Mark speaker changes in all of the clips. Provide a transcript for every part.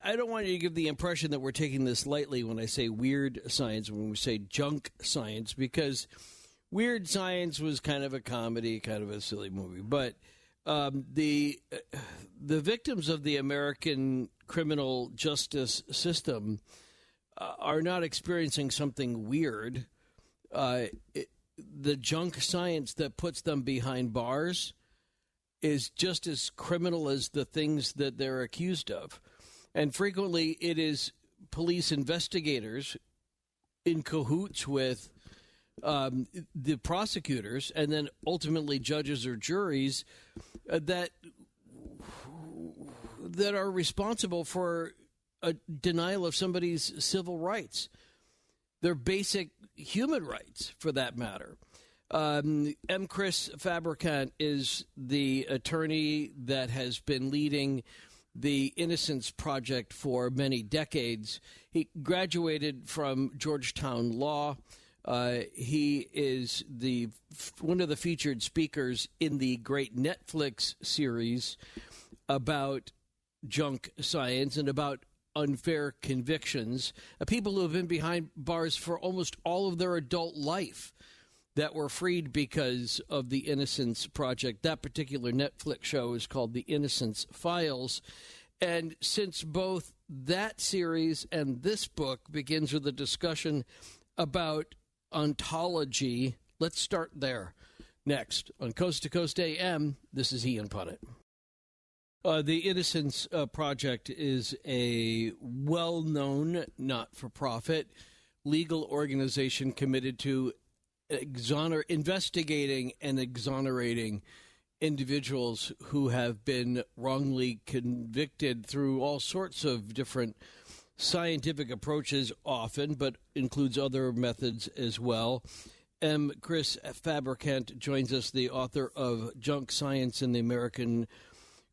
Speaker 1: I don't want you to give the impression that we're taking this lightly when I say weird science, when we say junk science, because Weird Science was kind of a comedy, kind of a silly movie. But the victims of the American criminal justice system are not experiencing something weird. The junk science that puts them behind bars is just as criminal as the things that they're accused of. And frequently it is police investigators in cahoots with the prosecutors and then ultimately judges or juries that are responsible for a denial of somebody's civil rights, their basic human rights, for that matter. Chris Fabricant is the attorney that has been leading the Innocence Project for many decades. He graduated from Georgetown Law. He is one of the featured speakers in the great Netflix series about junk science and about unfair convictions. People who have been behind bars for almost all of their adult life that were freed because of the Innocence Project. That particular Netflix show is called The Innocence Files. And since both that series and this book begins with a discussion about ontology, let's start there. Next, on Coast to Coast AM, this is Ian Punnett. The Innocence Project is a well-known, not-for-profit legal organization committed to investigating and exonerating individuals who have been wrongly convicted through all sorts of different scientific approaches often, but includes other methods as well. Chris Fabricant joins us, the author of Junk Science in the American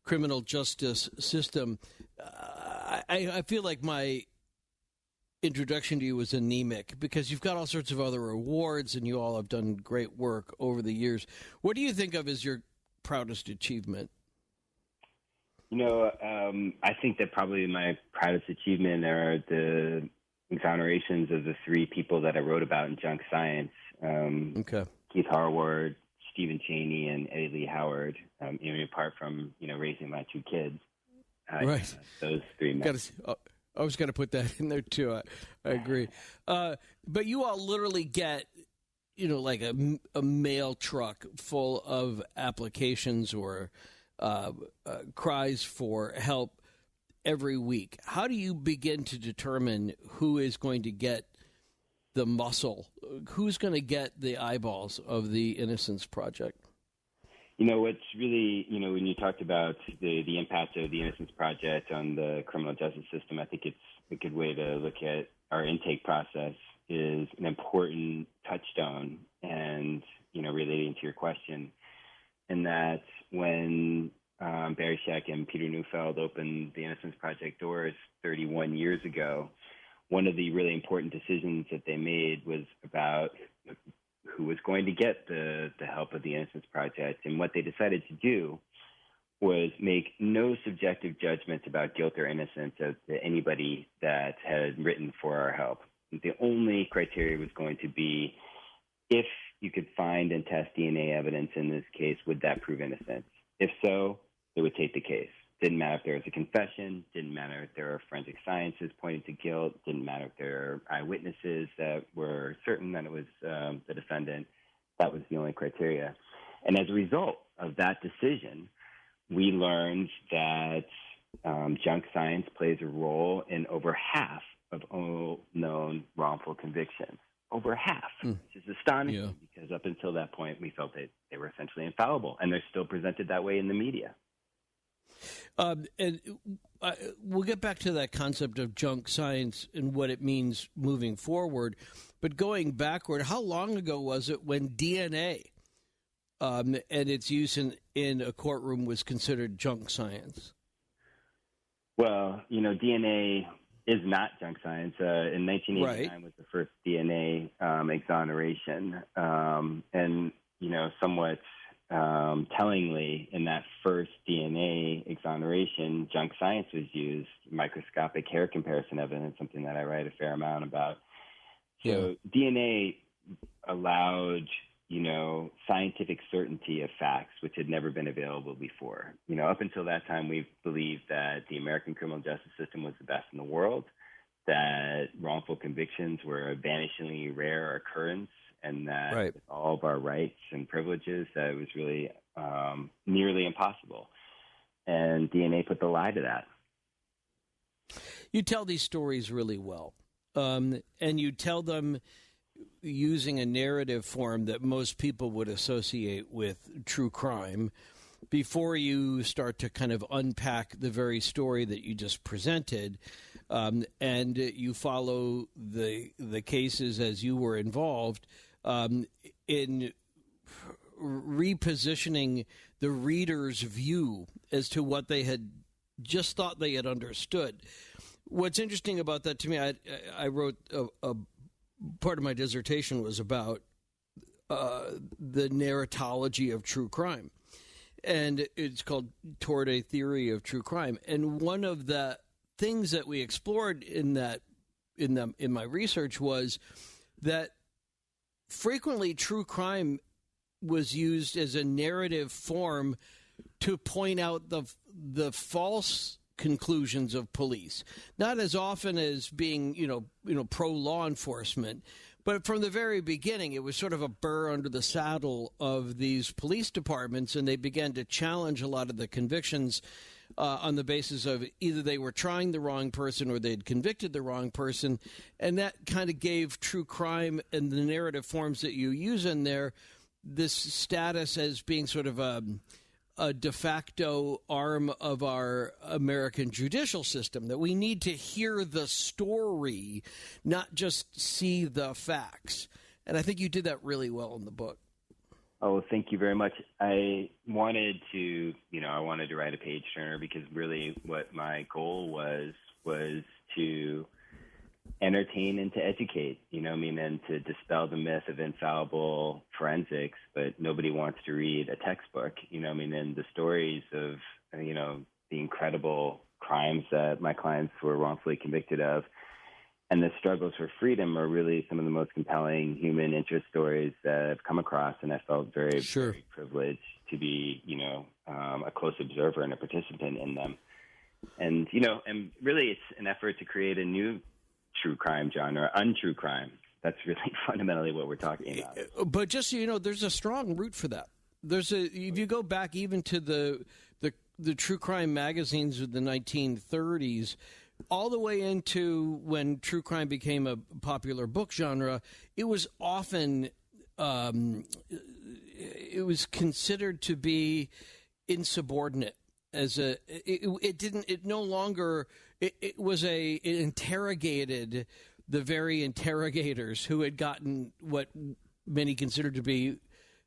Speaker 1: Criminal Justice System. I feel like my introduction to you was anemic because you've got all sorts of other awards and you all have done great work over the years. What do you think of as your proudest achievement?
Speaker 2: I think that probably my proudest achievement are the exonerations of the three people that I wrote about in Junk Science. Keith Harward, Stephen Chaney, and Eddie Lee Howard, even apart from, raising my two kids.
Speaker 1: Right.
Speaker 2: Those three men.
Speaker 1: I was going to put that in there, too. I agree. But you all literally get, like a mail truck full of applications or cries for help every week. How do you begin to determine who is going to get the muscle? Who's going to get the eyeballs of the Innocence Project?
Speaker 2: What's really, when you talked about the impact of the Innocence Project on the criminal justice system, I think it's a good way to look at our intake process is an important touchstone and, relating to your question, in that when Barry Scheck and Peter Neufeld opened the Innocence Project doors 31 years ago, one of the really important decisions that they made was about who was going to get the help of the Innocence Project. And what they decided to do was make no subjective judgments about guilt or innocence of anybody that had written for our help. The only criteria was going to be if you could find and test DNA evidence in this case, would that prove innocence? If so, they would take the case. Didn't matter if there was a confession, didn't matter if there were forensic sciences pointing to guilt, didn't matter if there were eyewitnesses that were certain that it was the defendant. That was the only criteria. And as a result of that decision, we learned that junk science plays a role in over half of all known wrongful convictions. Over half, which is astonishing because up until that point, we felt that they were essentially infallible, and they're still presented that way in the media.
Speaker 1: And we'll get back to that concept of junk science and what it means moving forward. But going backward, how long ago was it when DNA and its use in a courtroom was considered junk science?
Speaker 2: Well, DNA is not junk science. In 1989 was the first DNA exoneration. And, somewhat tellingly, in that first DNA exoneration, junk science was used, microscopic hair comparison evidence, something that I write a fair amount about. So DNA allowed, scientific certainty of facts, which had never been available before. Up until that time, we believed that the American criminal justice system was the best in the world, that wrongful convictions were a vanishingly rare occurrence, and that with all of our rights and privileges, that it was really nearly impossible. And DNA put the lie to that.
Speaker 1: You tell these stories really well, and you tell them using a narrative form that most people would associate with true crime before you start to kind of unpack the very story that you just presented. And you follow the cases as you were involved in repositioning the reader's view as to what they had just thought they had understood. What's interesting about that to me, I wrote a part of my dissertation was about the narratology of true crime, and it's called Toward a Theory of True Crime. And one of the things that we explored in my research was that frequently true crime was used as a narrative form to point out the false conclusions of police, not as often as being pro law enforcement, but from the very beginning it was sort of a burr under the saddle of these police departments, and they began to challenge a lot of the convictions on the basis of either they were trying the wrong person or they'd convicted the wrong person. And that kind of gave true crime and the narrative forms that you use in there this status as being sort of a de facto arm of our American judicial system, that we need to hear the story, not just see the facts. And I think you did that really well in the book.
Speaker 2: Oh, thank you very much. I wanted to write a page turner because really what my goal was to entertain and to educate, and to dispel the myth of infallible forensics, but nobody wants to read a textbook, and the stories of, the incredible crimes that my clients were wrongfully convicted of and the struggles for freedom are really some of the most compelling human interest stories that I've come across, and I felt very, very privileged to be, a close observer and a participant in them. And, and really it's an effort to create a new true crime genre, untrue crime. That's really fundamentally what we're talking about.
Speaker 1: But just so you know, there's a strong root for that. If you go back even to the true crime magazines of the 1930s, all the way into when true crime became a popular book genre, it was often it was considered to be insubordinate. It interrogated the very interrogators who had gotten what many considered to be,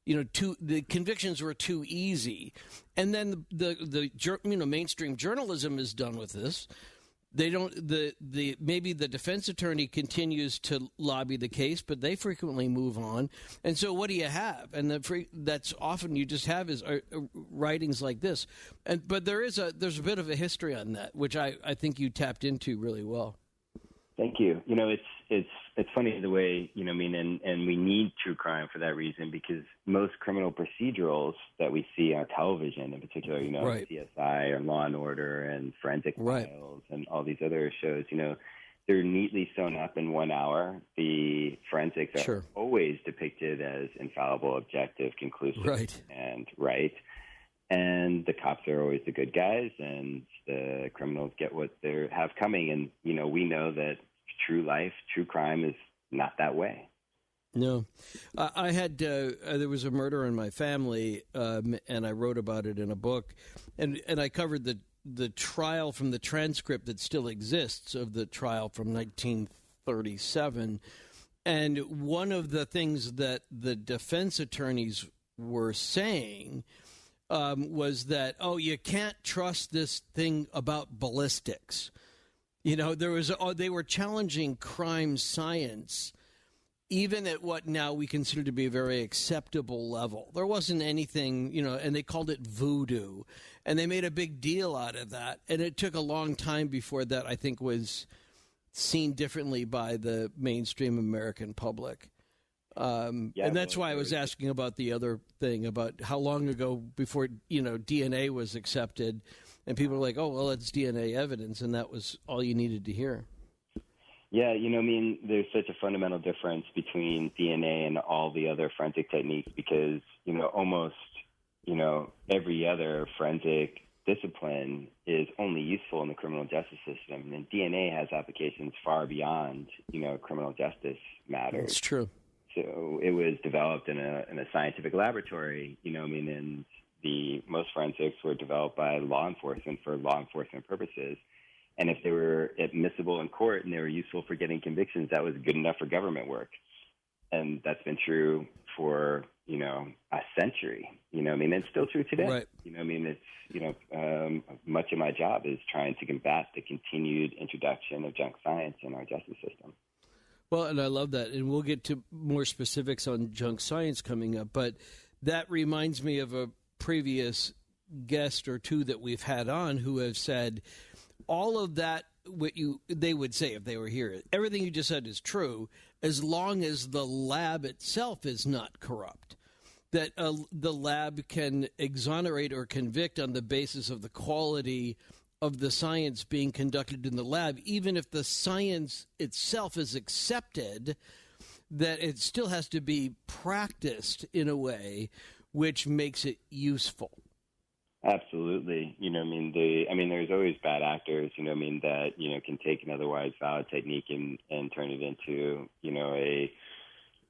Speaker 1: the convictions were too easy. And then the mainstream journalism is done with this. They don't. Maybe the defense attorney continues to lobby the case, but they frequently move on. And so, what do you have? And that's often you just have is writings like this. But there's a bit of a history on that, which I think you tapped into really well.
Speaker 2: Thank you. It's funny the way, and we need true crime for that reason, because most criminal procedurals that we see on television, in particular,
Speaker 1: right.
Speaker 2: CSI or Law and Order and Forensic Files and all these other shows, they're neatly sewn up in 1 hour. The forensics are always depicted as infallible, objective, conclusive, and right. And the cops are always the good guys, and the criminals get what they have coming. And, we know that true life, true crime is not that way.
Speaker 1: No. I had, there was a murder in my family, and I wrote about it in a book. And I covered the trial from the transcript that still exists of the trial from 1937. And one of the things that the defense attorneys were saying was that, you can't trust this thing about ballistics. They were challenging crime science even at what now we consider to be a very acceptable level. There wasn't anything, and they called it voodoo, and they made a big deal out of that. And it took a long time before that, I think, was seen differently by the mainstream American public. And that's why I was asking about the other thing, about how long ago before, DNA was accepted, and people were like, oh, well, it's DNA evidence, and that was all you needed to hear.
Speaker 2: Yeah, there's such a fundamental difference between DNA and all the other forensic techniques because, almost, every other forensic discipline is only useful in the criminal justice system. And DNA has applications far beyond, criminal justice matters.
Speaker 1: That's true.
Speaker 2: So it was developed in a scientific laboratory, and most forensics were developed by law enforcement for law enforcement purposes. And if they were admissible in court and they were useful for getting convictions, that was good enough for government work. And that's been true for, a century. And it's still true today.
Speaker 1: Right.
Speaker 2: It's, much of my job is trying to combat the continued introduction of junk science in our justice system.
Speaker 1: Well, and I love that. And we'll get to more specifics on junk science coming up. But that reminds me of a previous guest or two that we've had on who have said, all of that, they would say if they were here, everything you just said is true, as long as the lab itself is not corrupt. That the lab can exonerate or convict on the basis of the quality of the science being conducted in the lab, even if the science itself is accepted, that it still has to be practiced in a way which makes it useful.
Speaker 2: Absolutely. There's always bad actors, that, can take an otherwise valid technique and turn it into,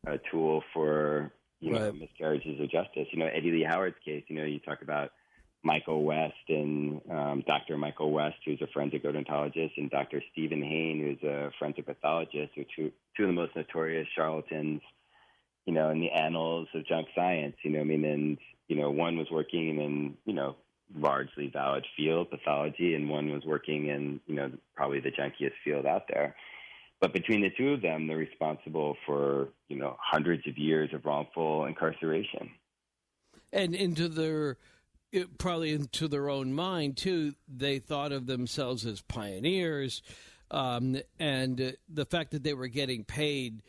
Speaker 2: a tool for,
Speaker 1: right.
Speaker 2: miscarriages of justice. Eddie Lee Howard's case, you talk about Michael West and Dr. Michael West, who's a forensic odontologist, and Dr. Stephen Hayne, who's a forensic pathologist, who are two of the most notorious charlatans, in the annals of junk science, and, one was working in, largely valid field, pathology, and one was working in, probably the junkiest field out there. But between the two of them, they're responsible for, hundreds of years of wrongful incarceration.
Speaker 1: And probably into their own mind, too, they thought of themselves as pioneers. And the fact that they were getting paid,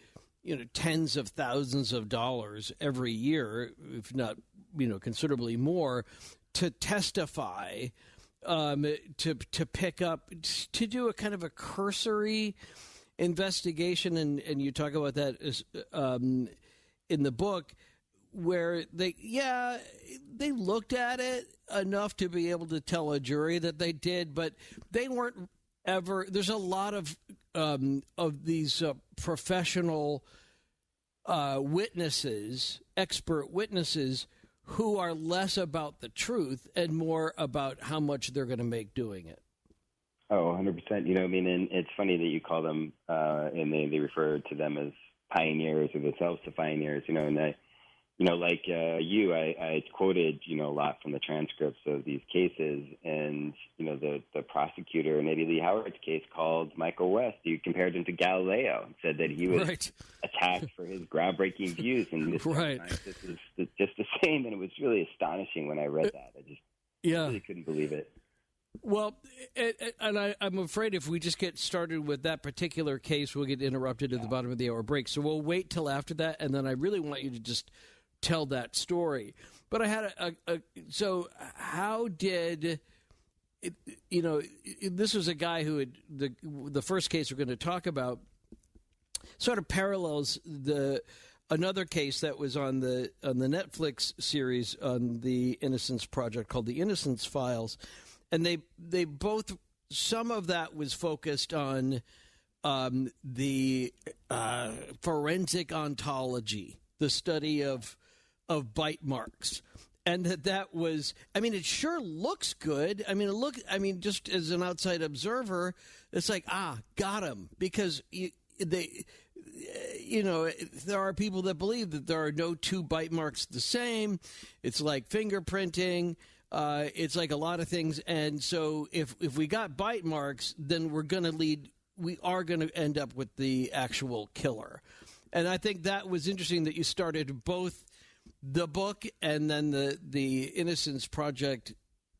Speaker 1: tens of thousands of dollars every year, if not, considerably more, to testify, to pick up, to do a kind of a cursory investigation, and you talk about that as, in the book, where they looked at it enough to be able to tell a jury that they did, but they weren't ever. There's a lot of these professional witnesses, expert witnesses, who are less about the truth and more about how much they're going to make doing it.
Speaker 2: Oh, 100%. And it's funny that you call them, and they refer to them as pioneers or themselves to pioneers, and I, I quoted, a lot from the transcripts of these cases, and, the prosecutor in Eddie Lee Howard's case called Michael West. He compared him to Galileo and said that he was
Speaker 1: right.
Speaker 2: attacked for his groundbreaking views, and this
Speaker 1: right.
Speaker 2: scientist is just the same, and it was really astonishing when I read that. I just really couldn't believe it.
Speaker 1: Well, and I'm afraid if we just get started with that particular case, we'll get interrupted at the bottom of the hour break. So we'll wait till after that, and then I really want you to just tell that story. But I had so how did this was a guy who had the first case we're going to talk about sort of parallels another case that was on the Netflix series on the Innocence Project called the Innocence Files, and they both, some of that was focused on the forensic ontology, the study of bite marks. And that was, it sure looks good. Just as an outside observer, it's like, got him. Because there are people that believe that there are no two bite marks the same. It's like fingerprinting. It's like a lot of things. And so if we got bite marks, then we are going to end up with the actual killer. And I think that was interesting that you started both the book and then the Innocence Project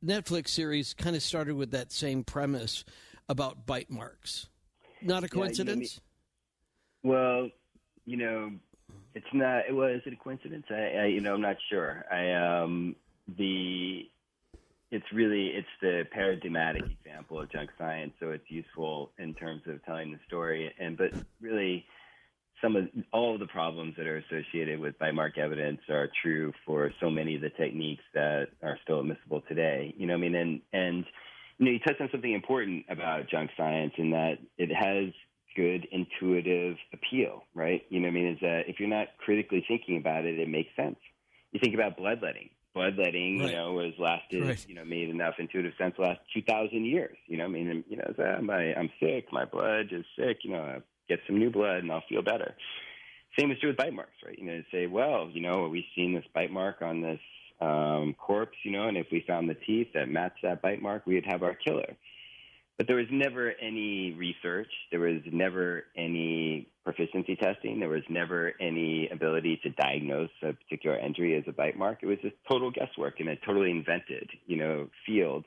Speaker 1: Netflix series kind of started with that same premise about bite marks. Not a coincidence?
Speaker 2: Well, it's not. Is it a coincidence? I'm not sure. It's the paradigmatic example of junk science, so it's useful in terms of telling the story. But really, all of the problems that are associated with bite mark evidence are true for so many of the techniques that are still admissible today. And you touched on something important about junk science in that it has good intuitive appeal, right? Is that if you're not critically thinking about it, it makes sense. You think about bloodletting. Bloodletting,
Speaker 1: right.
Speaker 2: Has lasted, right. Made enough intuitive sense the last 2,000 years. I'm sick, my blood is sick. Get some new blood and I'll feel better. Same is true with bite marks, right? Say, well, we've seen this bite mark on this corpse, and if we found the teeth that matched that bite mark, we'd have our killer. But there was never any research. There was never any proficiency testing. There was never any ability to diagnose a particular injury as a bite mark. It was just total guesswork in a totally invented, field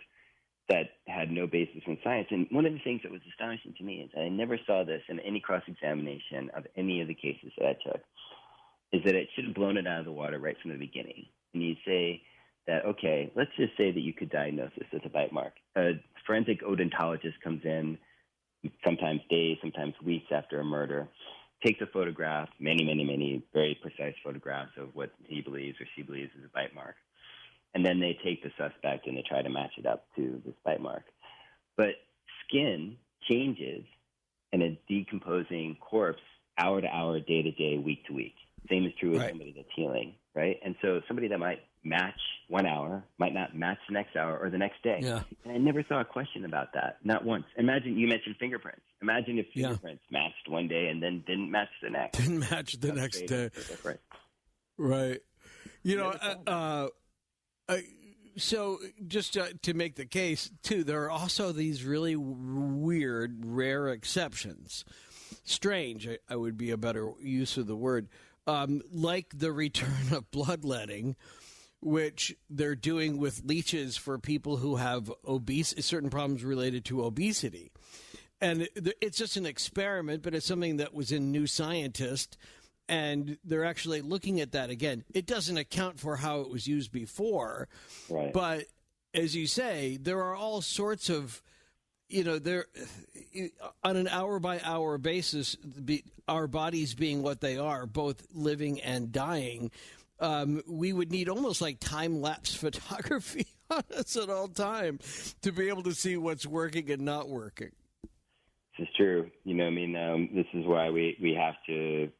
Speaker 2: that had no basis in science. And one of the things that was astonishing to me is I never saw this in any cross-examination of any of the cases that I took, is that it should have blown it out of the water right from the beginning. And you'd say that, okay, let's just say that you could diagnose this as a bite mark. A forensic odontologist comes in sometimes days, sometimes weeks after a murder, takes a photograph, many very precise photographs of what he believes or she believes is a bite mark. And then they take the suspect and they try to match it up to this bite mark. But skin changes in a decomposing corpse hour to hour, day to day, week to week. Same is true with somebody that's healing, right? And so somebody that might match 1 hour might not match the next hour or the next day.
Speaker 1: Yeah.
Speaker 2: And I never saw a question about that, not once. Imagine, you mentioned fingerprints. Imagine if fingerprints matched one day and then didn't match the next.
Speaker 1: Didn't match the next day. Right. So just to make the case, too, there are also these really weird, rare exceptions. Strange, I would be a better use of the word. Like the return of bloodletting, which they're doing with leeches for people who have certain problems related to obesity. And it's just an experiment, but it's something that was in New Scientist, and they're actually looking at that again. It doesn't account for how it was used before,
Speaker 2: right.
Speaker 1: But as you say, there are all sorts of, there on an hour-by-hour basis, our bodies being what they are, both living and dying, we would need almost like time-lapse photography on us at all times to be able to see what's working and not working.
Speaker 2: This is true. This is why we have to,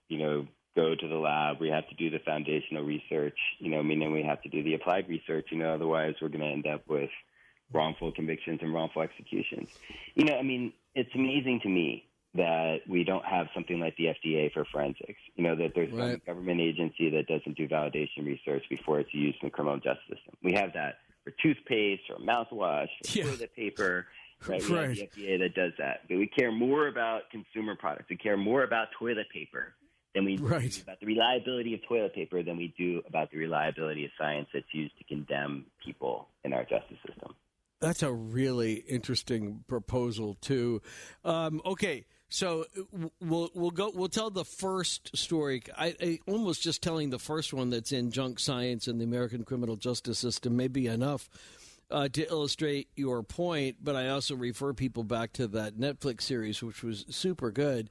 Speaker 2: go to the lab. We have to do the foundational research, and we have to do the applied research, otherwise we're going to end up with wrongful convictions and wrongful executions. It's amazing to me that we don't have something like the FDA for forensics, that there's some government agency that doesn't do validation research before it's used in the criminal justice system. We have that for toothpaste or mouthwash or toilet paper, right? We have the FDA that does that. But we care more about consumer products. We care more about toilet paper than we do about the reliability of toilet paper than we do about the reliability of science that's used to condemn people in our justice system.
Speaker 1: That's a really interesting proposal, too. Okay, so we'll tell the first story. I almost just telling the first one that's in junk science and the American criminal justice system may be enough to illustrate your point, but I also refer people back to that Netflix series, which was super good.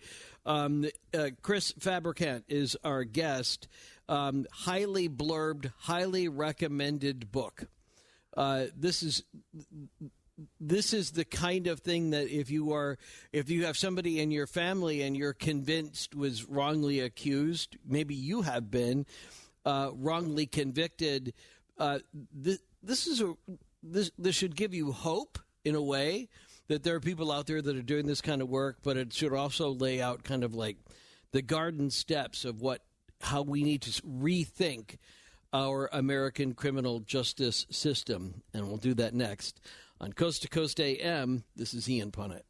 Speaker 1: Chris Fabricant is our guest. Highly blurbed, highly recommended book. This is the kind of thing that if you have somebody in your family and you're convinced was wrongly accused, maybe you have been wrongly convicted. This should give you hope in a way that there are people out there that are doing this kind of work, but it should also lay out kind of like the garden steps of how we need to rethink our American criminal justice system. And we'll do that next on Coast to Coast AM. This is Ian Punnett.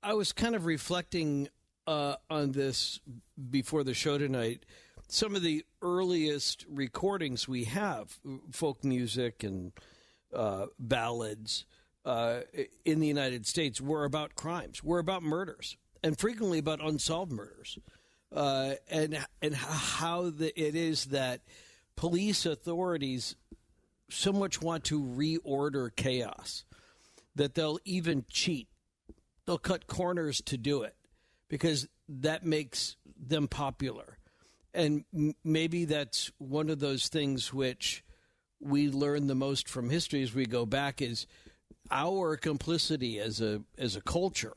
Speaker 1: I was kind of reflecting on this before the show tonight. Some of the earliest recordings we have, folk music and ballads in the United States, were about crimes, were about murders, and frequently about unsolved murders, and how it is that police authorities so much want to reorder chaos that they'll even cheat. They'll cut corners to do it because that makes them popular. And maybe that's one of those things which we learn the most from history as we go back is our complicity as a culture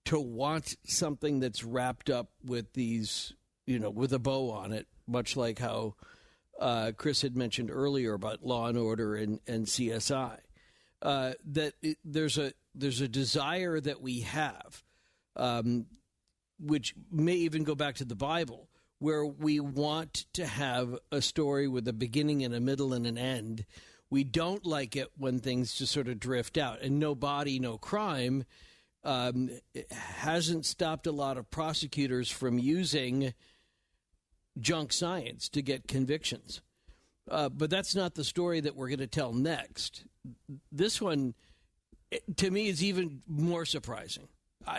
Speaker 1: to want something that's wrapped up with these, with a bow on it, much like how Chris had mentioned earlier about Law and Order and CSI. There's a desire that we have, which may even go back to the Bible, where we want to have a story with a beginning and a middle and an end. We don't like it when things just sort of drift out. And No Body, No Crime hasn't stopped a lot of prosecutors from using junk science to get convictions. But that's not the story that we're going to tell next. This one, to me, is even more surprising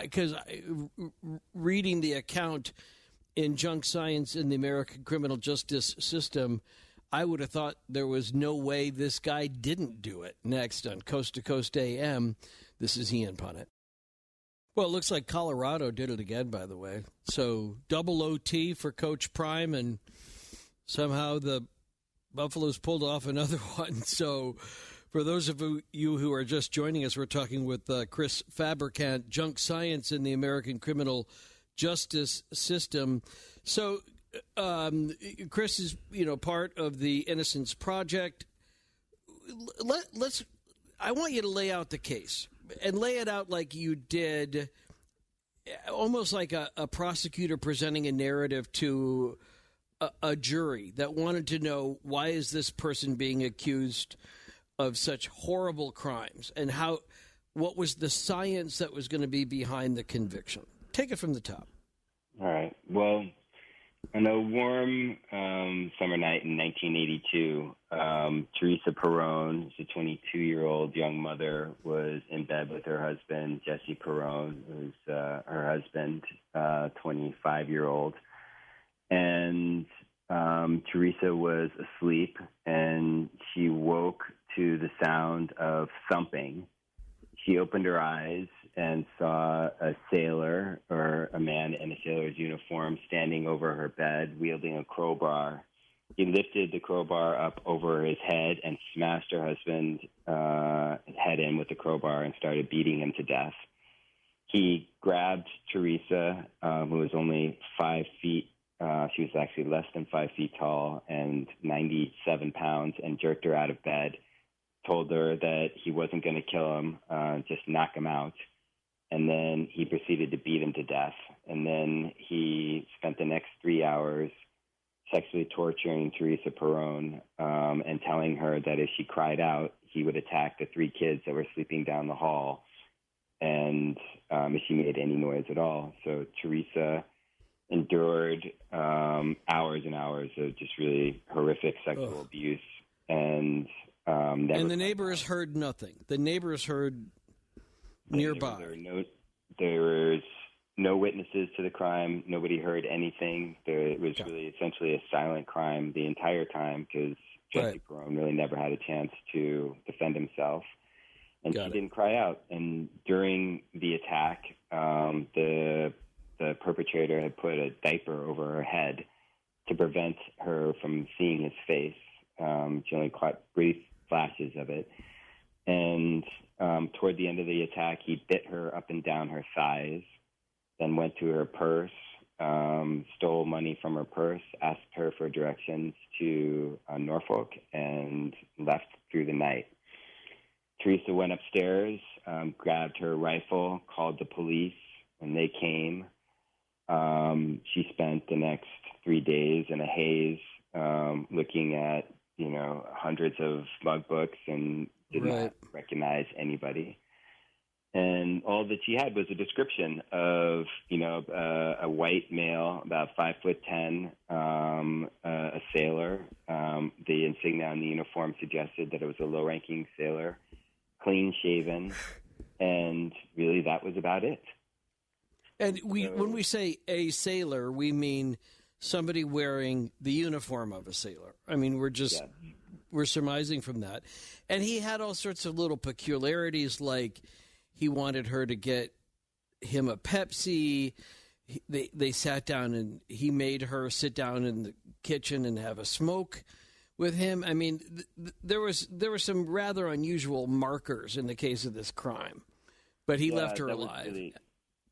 Speaker 1: because reading the account in Junk Science in the American Criminal Justice System, I would have thought there was no way this guy didn't do it. Next on Coast to Coast AM, this is Ian Punnett. Well, it looks like Colorado did it again, by the way. So double OT for Coach Prime, and somehow the Buffaloes pulled off another one. So for those of you who are just joining us, we're talking with Chris Fabricant, Junk Science in the American Criminal Justice System. So Chris is, part of the Innocence Project. I want you to lay out the case and lay it out like you did, almost like a prosecutor presenting a narrative to a jury that wanted to know, why is this person being accused of such horrible crimes, and what was the science that was going to be behind the conviction? Take it from the top.
Speaker 2: All right. Well, on a warm summer night in 1982, Teresa Perrone, a 22-year-old young mother, was in bed with her husband, Jesse Perrone, who's her husband, 25-year-old. And Teresa was asleep, and she woke to the sound of thumping. She opened her eyes and saw a sailor, or a man in a sailor's uniform, standing over her bed, wielding a crowbar. He lifted the crowbar up over his head and smashed her husband's head in with the crowbar and started beating him to death. He grabbed Teresa, who was only 5 feet. She was actually less than 5 feet tall and 97 pounds, and jerked her out of bed. Told her that he wasn't going to kill him, just knock him out. And then he proceeded to beat him to death. And then he spent the next 3 hours sexually torturing Teresa Perrone and telling her that if she cried out, he would attack the 3 kids that were sleeping down the hall, and if she made any noise at all. So Teresa endured hours and hours of just really horrific sexual abuse. And the neighbors
Speaker 1: heard nothing. The neighbors heard nearby.
Speaker 2: There was no witnesses to the crime. Nobody heard anything. It was really essentially a silent crime the entire time, because Jesse Perrone really never had a chance to defend himself. And she didn't cry out. And during the attack, the perpetrator had put a diaper over her head to prevent her from seeing his face. She only caught brief flashes of it. And toward the end of the attack, he bit her up and down her thighs, then went to her purse, stole money from her purse, asked her for directions to Norfolk, and left through the night. Teresa went upstairs, grabbed her rifle, called the police. When they came, she spent the next 3 days in a haze, looking at hundreds of smug books, and did not recognize anybody. And all that she had was a description of, a white male, about 5'10", a sailor. The insignia on the uniform suggested that it was a low-ranking sailor, clean-shaven, and really that was about it.
Speaker 1: And when we say a sailor, we mean somebody wearing the uniform of a sailor. I mean, we're surmising from that. And he had all sorts of little peculiarities, like he wanted her to get him a Pepsi. They sat down and he made her sit down in the kitchen and have a smoke with him. I mean, there were some rather unusual markers in the case of this crime, but he left her alive.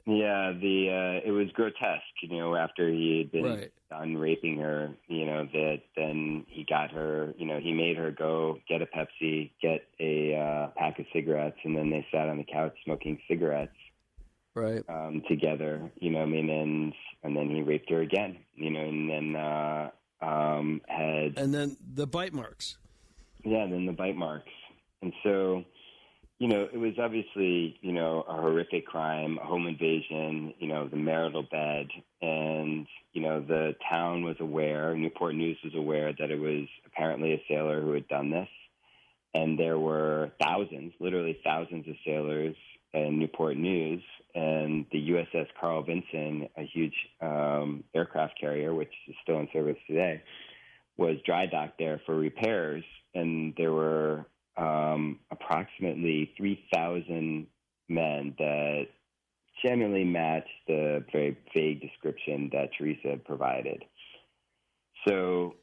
Speaker 2: It was grotesque, after he had been done raping her, that then he got her, he made her go get a Pepsi, get a pack of cigarettes, and then they sat on the couch smoking cigarettes together, and then he raped her again, and then
Speaker 1: And then the bite marks.
Speaker 2: Yeah, then the bite marks. And so... it was obviously, a horrific crime, a home invasion, the marital bed, and, the town was aware, Newport News was aware that it was apparently a sailor who had done this. And there were literally thousands of sailors in Newport News, and the USS Carl Vinson, a huge aircraft carrier, which is still in service today, was dry docked there for repairs, and there were approximately 3,000 men that generally matched the very vague description that Teresa had provided. So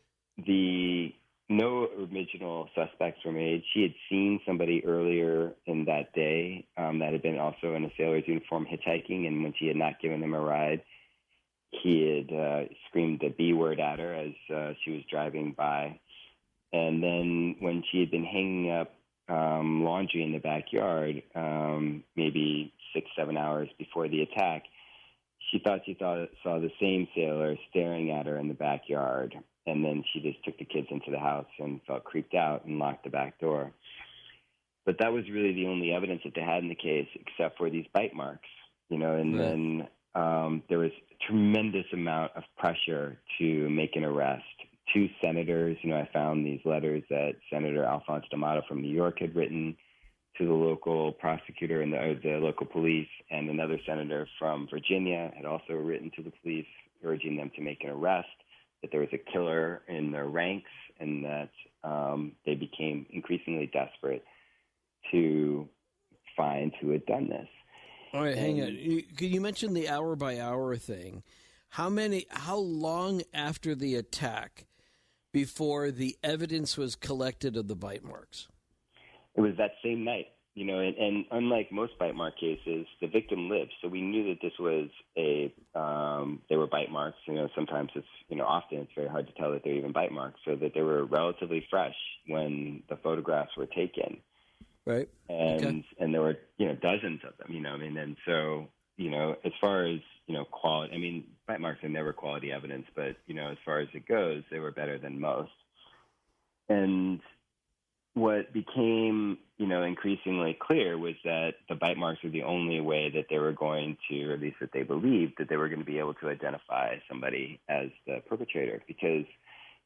Speaker 2: no original suspects were made. She had seen somebody earlier in that day that had been also in a sailor's uniform hitchhiking, and when she had not given him a ride, he had screamed the B word at her as she was driving by. And then when she had been hanging up laundry in the backyard, maybe 6-7 hours before the attack, she saw the same sailor staring at her in the backyard. And then she just took the kids into the house and felt creeped out and locked the back door. But that was really the only evidence that they had in the case, except for these bite marks, then there was a tremendous amount of pressure to make an arrest. 2 senators, I found these letters that Senator Alphonse D'Amato from New York had written to the local prosecutor and the local police, and another senator from Virginia had also written to the police urging them to make an arrest, that there was a killer in their ranks, and that they became increasingly desperate to find who had done this.
Speaker 1: All right, hang on. You mentioned the hour-by-hour thing. How long after the attack before the evidence was collected of the bite marks?
Speaker 2: It was that same night, and unlike most bite mark cases, the victim lived. So we knew that this was they were bite marks. Sometimes often it's very hard to tell that they're even bite marks, so that they were relatively fresh when the photographs were taken.
Speaker 1: Right.
Speaker 2: And there were, dozens of them, and so, as far as, quality, bite marks are never quality evidence, but, as far as it goes, they were better than most. And what became, increasingly clear was that the bite marks were the only way that they were going to, or at least that they believed, that they were going to be able to identify somebody as the perpetrator. Because,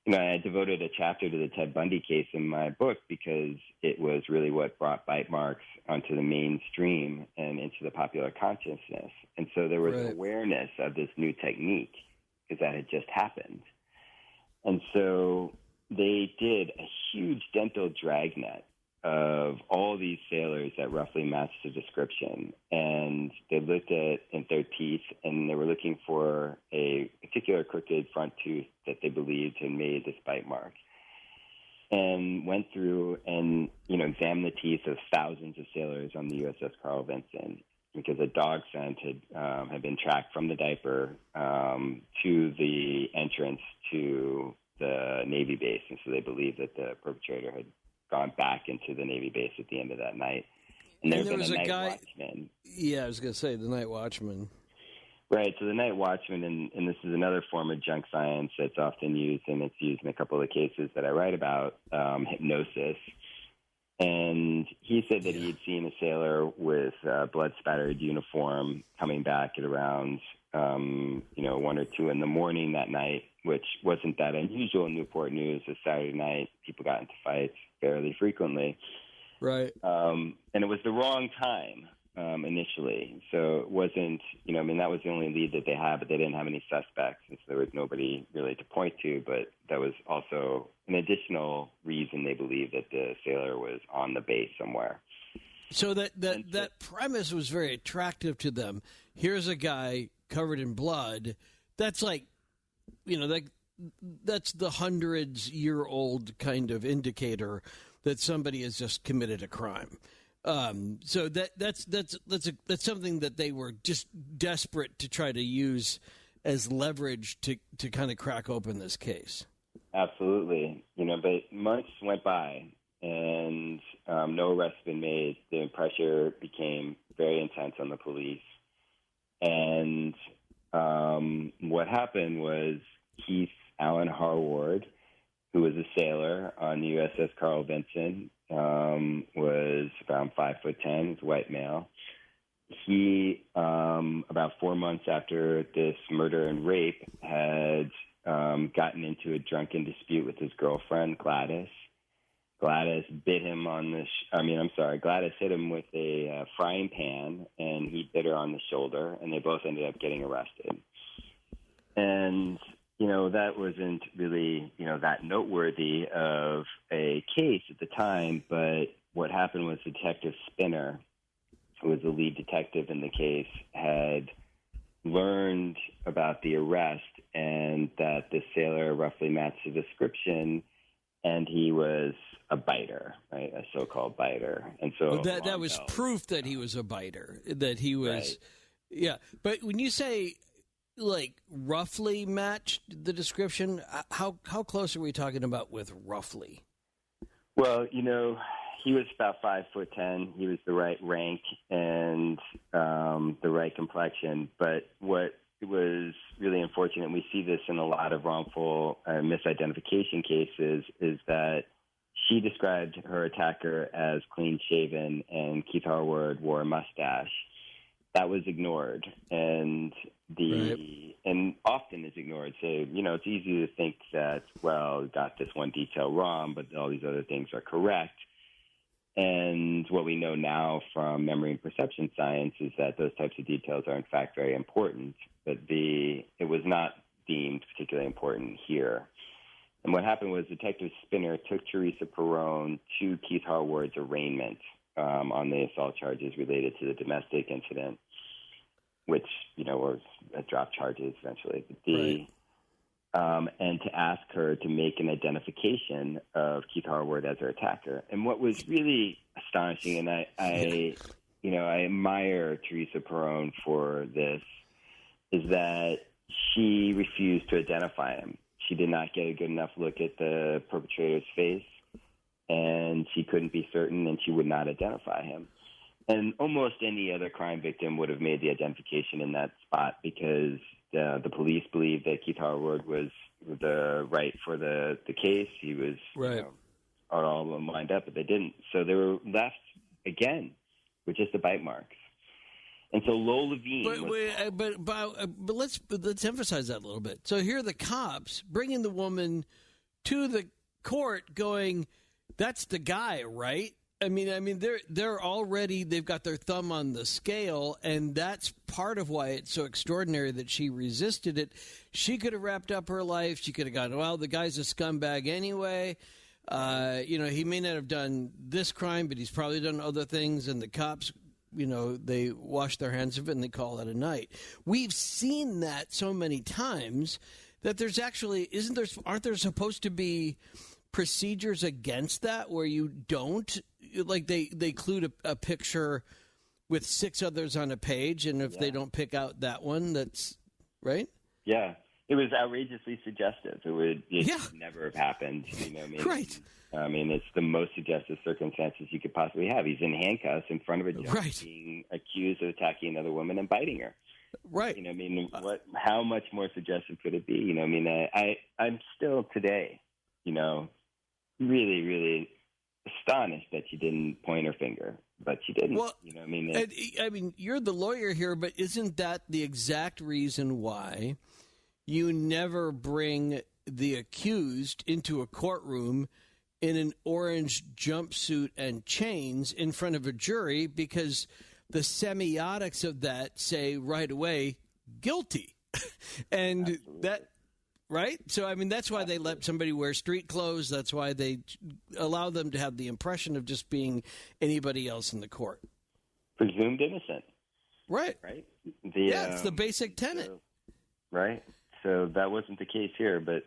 Speaker 2: I devoted a chapter to the Ted Bundy case in my book because it was really what brought bite marks onto the mainstream and into the popular consciousness. And so there was awareness of this new technique because that had just happened. And so they did a huge dental dragnet of all these sailors that roughly matched the description. And they looked at their teeth, and they were looking for a particular crooked front tooth that they believed had made this bite mark. And went through and, examined the teeth of thousands of sailors on the USS Carl Vinson, because a dog scent had been tracked from the diaper to the entrance to the Navy base. And so they believed that the perpetrator had gone back into the Navy base at the end of that night. And there was a night watchman.
Speaker 1: Yeah, I was going to say the night watchman.
Speaker 2: Right, so the night watchman, and this is another form of junk science that's often used, and it's used in a couple of the cases that I write about, hypnosis. And he said that he had seen a sailor with a blood-spattered uniform coming back at around, 1 or 2 in the morning that night, which wasn't that unusual in Newport News. A Saturday night, people got into fights fairly frequently.
Speaker 1: Right.
Speaker 2: And it was the wrong time initially. So it wasn't, that was the only lead that they had, but they didn't have any suspects, and so there was nobody really to point to. But that was also an additional reason they believed that the sailor was on the base somewhere.
Speaker 1: So that premise was very attractive to them. Here's a guy covered in blood. That's like, that's the hundreds-year-old kind of indicator that somebody has just committed a crime. So that's something that they were just desperate to try to use as leverage to kind of crack open this case.
Speaker 2: Absolutely. But months went by and no arrests had been made. The pressure became very intense on the police. And what happened was Keith Allen Harward, who was a sailor on the USS Carl Vinson, was around 5'10", was a white male. He, about 4 months after this murder and rape, had gotten into a drunken dispute with his girlfriend, Gladys. Gladys bit him on the Gladys hit him with a frying pan, and he bit her on the shoulder, and they both ended up getting arrested. And that wasn't really, that noteworthy of a case at the time, but what happened was Detective Spinner, who was the lead detective in the case, had learned about the arrest and that the sailor roughly matched the description, and he was a biter, right, a so-called biter. And so
Speaker 1: that was proof that he was a biter, that he was, right. Yeah. But when you say, like, roughly matched the description, how close are we talking about with roughly? Well,
Speaker 2: he was about 5'10". He was the right rank and the right complexion. But what was really unfortunate, and we see this in a lot of wrongful misidentification cases, is that she described her attacker as clean-shaven and Keith Harward wore a mustache. That was ignored, and often is ignored. So, it's easy to think that, well, got this one detail wrong, but all these other things are correct. And what we know now from memory and perception science is that those types of details are, in fact, very important, but it was not deemed particularly important here. And what happened was Detective Spinner took Teresa Perrone to Keith Harward's arraignment on the assault charges related to the domestic incident, which, was drop charges eventually. And to ask her to make an identification of Keith Harward as her attacker. And what was really astonishing, and I admire Teresa Perrone for this, is that she refused to identify him. She did not get a good enough look at the perpetrator's face, and she couldn't be certain, and she would not identify him. And almost any other crime victim would have made the identification in that spot because the police believed that Keith Harward was the right for the case. He was
Speaker 1: right.
Speaker 2: All of them lined up, but they didn't. So they were left again with just the bite marks. And so Lowell Levine.
Speaker 1: But let's emphasize that a little bit. So here are the cops bringing the woman to the court, going, "That's the guy, right?" I mean, they're already, they've got their thumb on the scale, and that's part of why it's so extraordinary that she resisted it. She could have wrapped up her life. She could have gone, well, the guy's a scumbag anyway. He may not have done this crime, but he's probably done other things. And the cops, they wash their hands of it and they call it a night. We've seen that so many times that there's actually, aren't there supposed to be procedures against that where you don't, like they include a picture with 6 others on a page, and if they don't pick out that one, that's right.
Speaker 2: Yeah, it was outrageously suggestive. It would never have happened.
Speaker 1: Right.
Speaker 2: I mean, it's the most suggestive circumstances you could possibly have. He's in handcuffs in front of a judge, being accused of attacking another woman and biting her.
Speaker 1: Right.
Speaker 2: How much more suggestive could it be? I'm still today, really, really astonished that she didn't point her finger, but she didn't.
Speaker 1: Well,
Speaker 2: you know, I mean,
Speaker 1: you're the lawyer here, but isn't that the exact reason why you never bring the accused into a courtroom in an orange jumpsuit and chains in front of a jury? Because the semiotics of that say right away, guilty. And
Speaker 2: Absolutely.
Speaker 1: that, right? So, I mean, that's why they let somebody wear street clothes. That's why they allow them to have the impression of just being anybody else in the court.
Speaker 2: Presumed innocent.
Speaker 1: Right.
Speaker 2: Right?
Speaker 1: It's the basic tenet.
Speaker 2: Right? So that wasn't the case here. But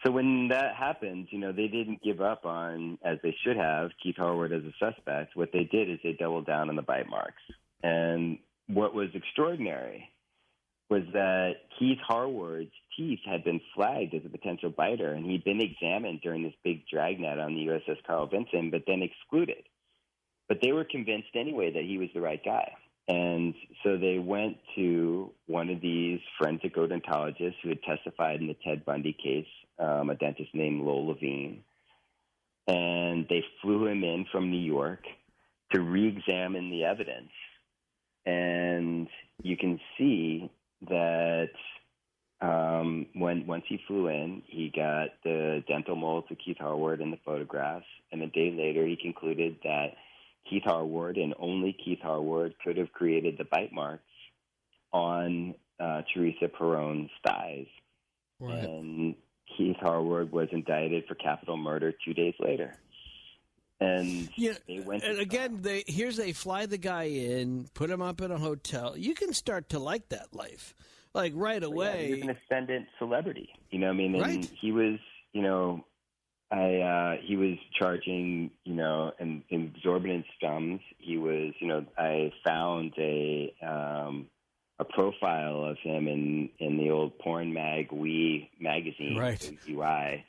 Speaker 2: so when that happened, you know, they didn't give up on, as they should have, Keith Harward as a suspect. What they did is they doubled down on the bite marks. And what was extraordinary was that Keith Harward's teeth had been flagged as a potential biter, and he'd been examined during this big dragnet on the USS Carl Vinson, but then excluded. But they were convinced anyway that he was the right guy. And so they went to one of these forensic odontologists who had testified in the Ted Bundy case, a dentist named Lowell Levine. And they flew him in from New York to re-examine the evidence. And you can see that once he flew in, he got the dental molds of Keith Harward in the photographs, and a day later he concluded that Keith Harward and only Keith Harward could have created the bite marks on Teresa Peron's thighs. Right. And Keith Harward was indicted for capital murder 2 days later. And they went.
Speaker 1: And again, they fly the guy in, put him up in a hotel. You can start to like that life, like right away.
Speaker 2: Yeah, he's an ascendant celebrity, you know. I mean, and
Speaker 1: right.
Speaker 2: He was, you know, he was charging, you know, an exorbitant sums. He was, you know, I found a profile of him in the old porn magazine,
Speaker 1: right?
Speaker 2: UI.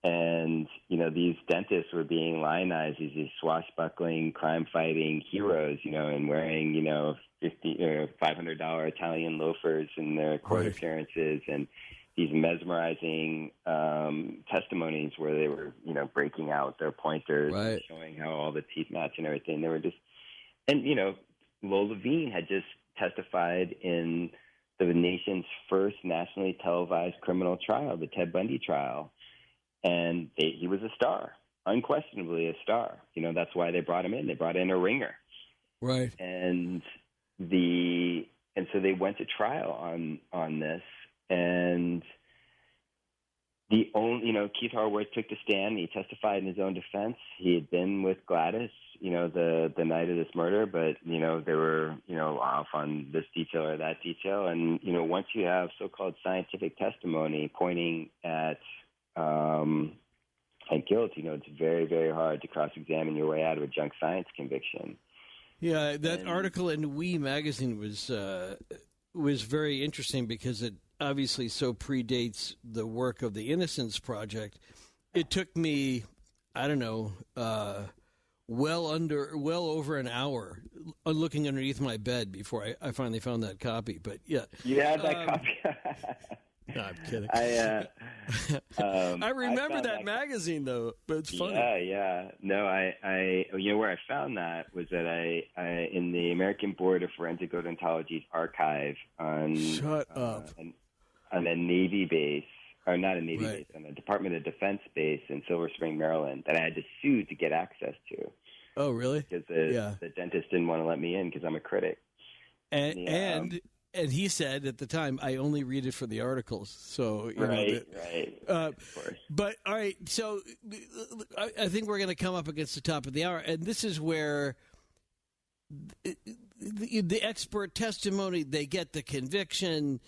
Speaker 2: And, you know, these dentists were being lionized as these swashbuckling, crime-fighting heroes, you know, and wearing, you know, $500 Italian loafers in their court appearances, and these mesmerizing testimonies where they were, you know, breaking out their pointers and showing how all the teeth match and everything. They were just, and, you know, Lowell Levine had just testified in the nation's first nationally televised criminal trial, the Ted Bundy trial. And he was a star, unquestionably a star. You know, that's why they brought him in. They brought in a ringer.
Speaker 1: Right.
Speaker 2: And so they went to trial on this. And the only, you know, Keith Harward took the stand. He testified in his own defense. He had been with Gladys, you know, the night of this murder, but, you know, they were, you know, off on this detail or that detail. And, you know, once you have so-called scientific testimony pointing at guilt, you know, it's very, very hard to cross-examine your way out of a junk science conviction.
Speaker 1: Yeah, that article in We magazine was very interesting because it obviously so predates the work of the Innocence Project. It took me, I don't know, well over an hour looking underneath my bed before I finally found that copy. But yeah,
Speaker 2: you had that copy.
Speaker 1: No, I'm kidding.
Speaker 2: I
Speaker 1: remember that magazine though, but it's funny.
Speaker 2: Yeah. No, I you know where I found that was that I in the American Board of Forensic Odontology's archive on a Navy base, or not a Navy base, on a Department of Defense base in Silver Spring, Maryland, that I had to sue to get access to.
Speaker 1: Oh, really?
Speaker 2: Because the dentist didn't want to let me in because I'm a critic.
Speaker 1: And he said at the time, I only read it for the articles. So
Speaker 2: right. Of course. But
Speaker 1: all right, so I think we're going to come up against the top of the hour, and this is where the expert testimony, they get the conviction.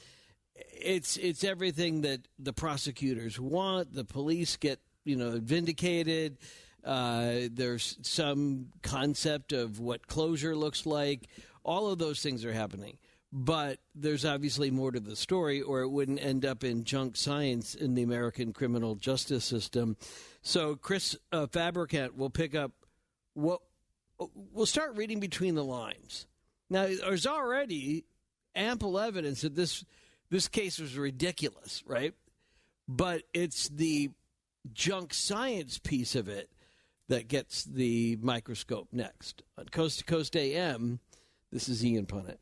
Speaker 1: It's everything that the prosecutors want. The police get vindicated. There's some concept of what closure looks like. All of those things are happening. But there's obviously more to the story, or it wouldn't end up in junk science in the American criminal justice system. So Chris Fabricant will pick up we'll start reading between the lines. Now, there's already ample evidence that this case was ridiculous, right? But it's the junk science piece of it that gets the microscope next. On Coast to Coast AM, this is Ian Punnett.